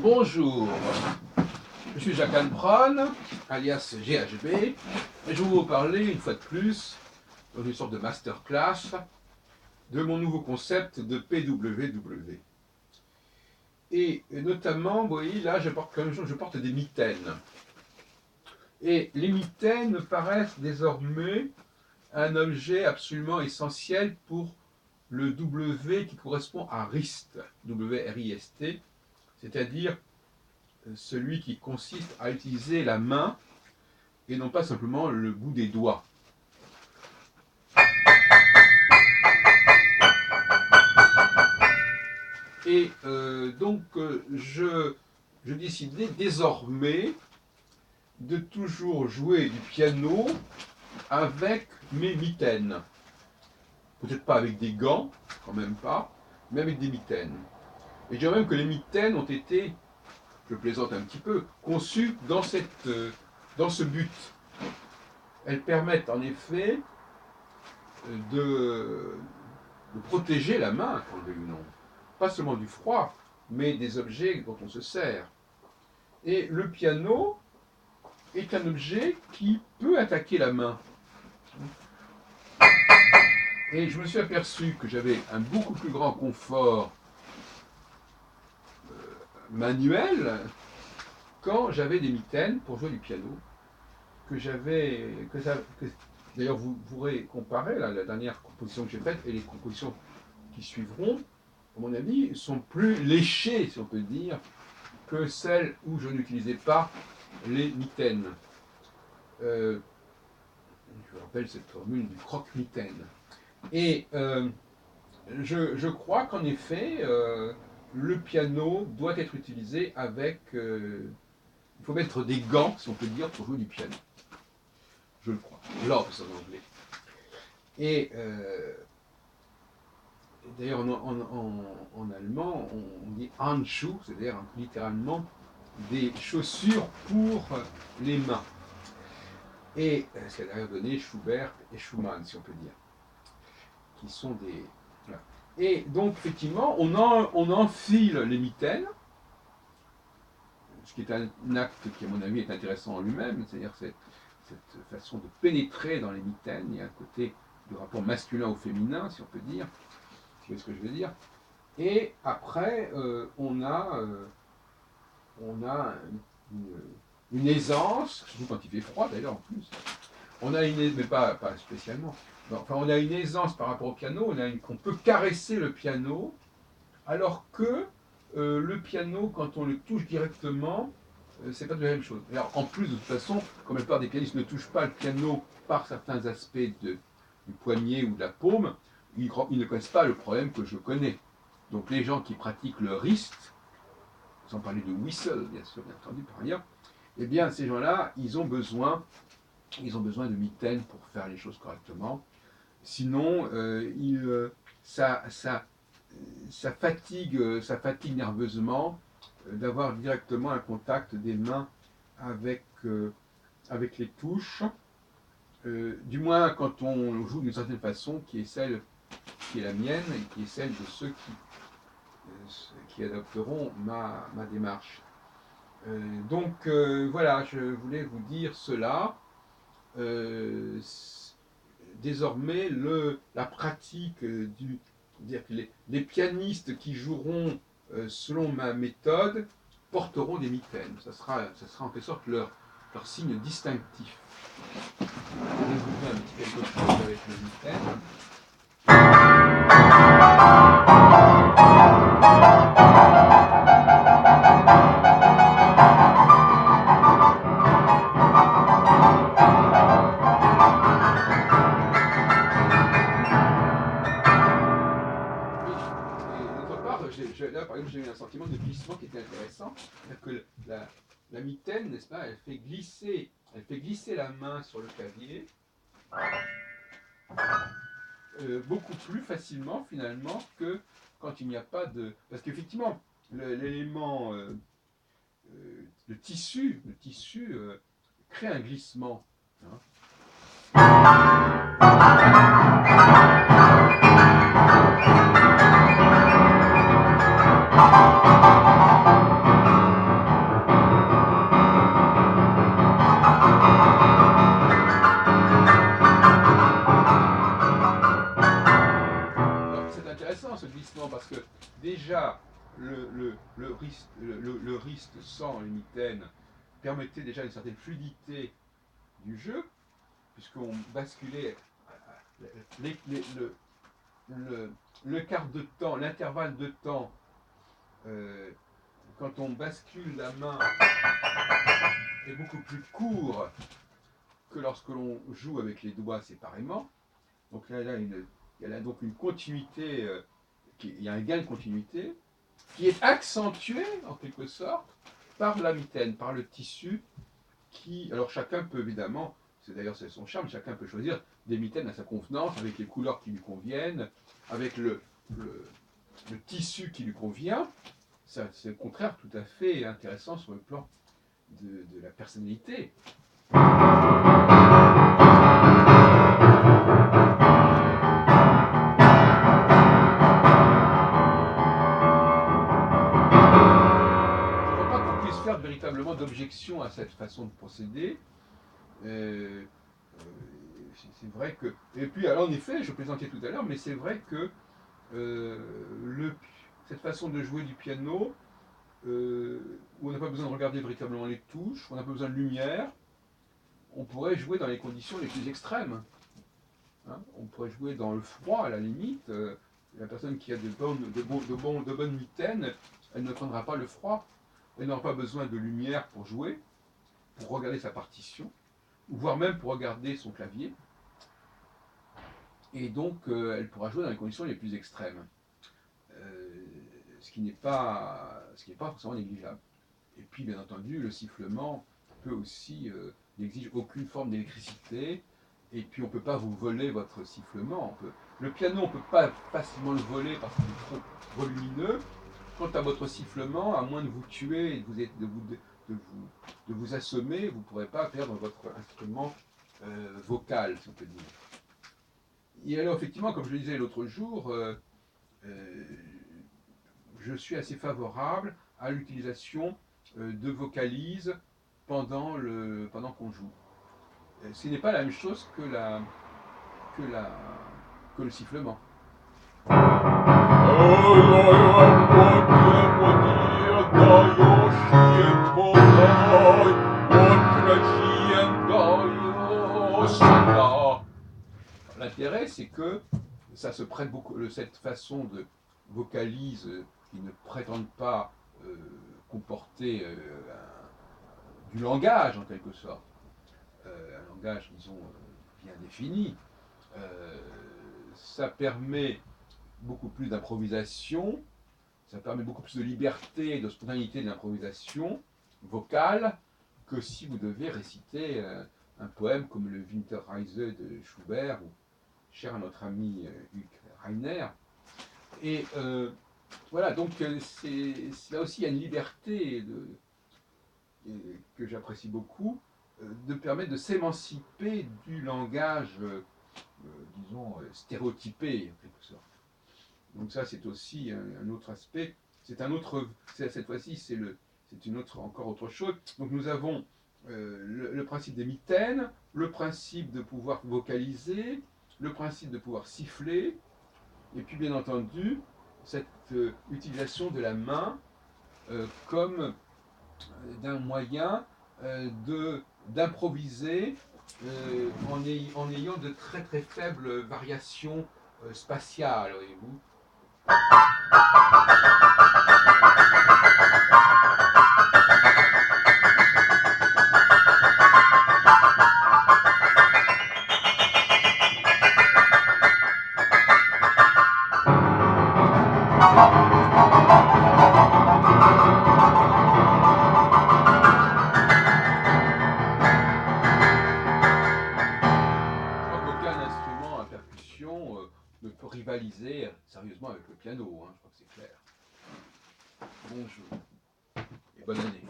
Bonjour, je suis Jacques Anne, alias GHB, et je vais vous parler une fois de plus, dans une sorte de masterclass, de mon nouveau concept de PWW. Et notamment, vous voyez, là, je porte des mitaines. Et les mitaines me paraissent désormais un objet absolument essentiel pour le W qui correspond à RIST, W-R-I-S-T, c'est-à-dire celui qui consiste à utiliser la main et non pas simplement le bout des doigts. Et donc je décidais désormais de toujours jouer du piano avec mes mitaines. Peut-être pas avec des gants, quand même pas, mais avec des mitaines. Et je dirais même que les mitaines ont été, je plaisante un petit peu, conçues dans ce but. Elles permettent en effet de protéger la main, quand on le veut ou non. Pas seulement du froid, mais des objets dont on se sert. Et le piano est un objet qui peut attaquer la main. Et je me suis aperçu que j'avais un beaucoup plus grand confort manuel quand j'avais des mitaines pour jouer du piano, d'ailleurs vous pourrez comparer la dernière composition que j'ai faite et les compositions qui suivront, à mon avis, sont plus léchées, si on peut dire, que celles où je n'utilisais pas les mitaines. Je rappelle cette formule du croque-mitaine. Et je crois qu'en effet, le piano doit être utilisé avec... il faut mettre des gants, si on peut dire, pour jouer du piano. Je le crois. Gloves en anglais. Et d'ailleurs, en allemand, on dit Handschuh, c'est-à-dire littéralement des chaussures pour les mains. Et ce qu'a d'ailleurs donné Schubert et Schumann, si on peut dire, qui sont des... Voilà. Et donc, effectivement, on enfile les mitaines, ce qui est un acte qui, à mon avis, est intéressant en lui-même, c'est-à-dire cette façon de pénétrer dans les mitaines. Il y a un côté du rapport masculin au féminin, si on peut dire, vous voyez ce que je veux dire. Et après, on a une aisance, surtout quand il fait froid d'ailleurs en plus. On a mais pas spécialement. Enfin, on a une aisance par rapport au piano, on peut caresser le piano, alors que le piano, quand on le touche directement, c'est pas de la même chose. Alors, en plus, de toute façon, comme la plupart des pianistes ne touchent pas le piano par certains aspects du poignet ou de la paume, ils ne connaissent pas le problème que je connais. Donc les gens qui pratiquent le wrist, sans parler de whistle, bien sûr, bien entendu, par ailleurs, eh bien, ces gens-là, ils ont besoin de mitaines pour faire les choses correctement. Sinon, ça fatigue nerveusement d'avoir directement un contact des mains avec les touches, du moins quand on joue d'une certaine façon qui est la mienne et qui est celle de ceux qui adopteront ma démarche. Donc voilà, je voulais vous dire cela. Désormais, la pratique dire que les pianistes qui joueront selon ma méthode porteront des mitaines. Ça sera en quelque sorte leur signe distinctif. Je vais vous faire un petit quelque chose avec les mitaines. Là, par exemple, j'ai eu un sentiment de glissement qui était intéressant. C'est-à-dire que la mitaine, n'est-ce pas, elle fait glisser la main sur le clavier beaucoup plus facilement, finalement, que quand il n'y a pas de... Parce qu'effectivement, l'élément, le tissu crée un glissement. Hein. ce glissement, parce que déjà, le risque sans les mitaines permettait déjà une certaine fluidité du jeu, puisqu'on basculait les- les- le, le quart de temps, l'intervalle de temps, euh, quand on bascule la main, est beaucoup plus court que lorsque l'on joue avec les doigts séparément. Donc là, il y a donc une continuité, il y a un gain de continuité, qui est accentué, en quelque sorte, par la mitaine, par le tissu, qui... Alors chacun peut évidemment, c'est son charme, chacun peut choisir des mitaines à sa convenance, avec les couleurs qui lui conviennent, avec le tissu qui lui convient. C'est au contraire tout à fait intéressant sur le plan de la personnalité. Faire véritablement d'objection à cette façon de procéder. C'est vrai que... Et puis, alors, en effet, je plaisantais tout à l'heure, mais c'est vrai que cette façon de jouer du piano, où on n'a pas besoin de regarder véritablement les touches, on n'a pas besoin de lumière, on pourrait jouer dans les conditions les plus extrêmes. Hein, on pourrait jouer dans le froid, à la limite. La personne qui a de bonnes mitaines, elle ne prendra pas le froid. Elle n'aura pas besoin de lumière pour jouer, pour regarder sa partition, voire même pour regarder son clavier. Et donc, elle pourra jouer dans les conditions les plus extrêmes. Ce qui n'est pas forcément négligeable. Et puis, bien entendu, le sifflement peut aussi, n'exige aucune forme d'électricité. Et puis, on ne peut pas vous voler votre sifflement. Le piano, on ne peut pas facilement le voler parce qu'il est trop volumineux. Quant à votre sifflement, à moins de vous tuer et de vous assommer, vous ne pourrez pas perdre votre instrument vocal, si on peut dire. Et alors, effectivement, comme je le disais l'autre jour, je suis assez favorable à l'utilisation de vocalises pendant qu'on joue. Ce n'est pas la même chose que le sifflement. L'intérêt, c'est que ça se prête beaucoup, cette façon de vocalise qui ne prétendent pas comporter du langage en quelque sorte, un langage, disons, bien défini. Ça permet beaucoup plus d'improvisation, ça permet beaucoup plus de liberté et de spontanéité de l'improvisation vocale que si vous devez réciter un poème comme le Winterreise de Schubert, ou cher à notre ami Hugues Reiner. Et voilà, donc là aussi il y a une liberté que j'apprécie beaucoup, de permettre de s'émanciper du langage, disons, stéréotypé, en quelque sorte. Donc ça, c'est aussi un autre aspect. Cette fois-ci, c'est encore autre chose. Donc nous avons le principe des mitaines, le principe de pouvoir vocaliser, le principe de pouvoir siffler, et puis bien entendu, cette utilisation de la main comme d'un moyen d'improviser en ayant de très très faibles variations spatiales, voyez-vous. Ne peut rivaliser sérieusement avec le piano, hein, je crois que c'est clair. Bonjour et bonne année.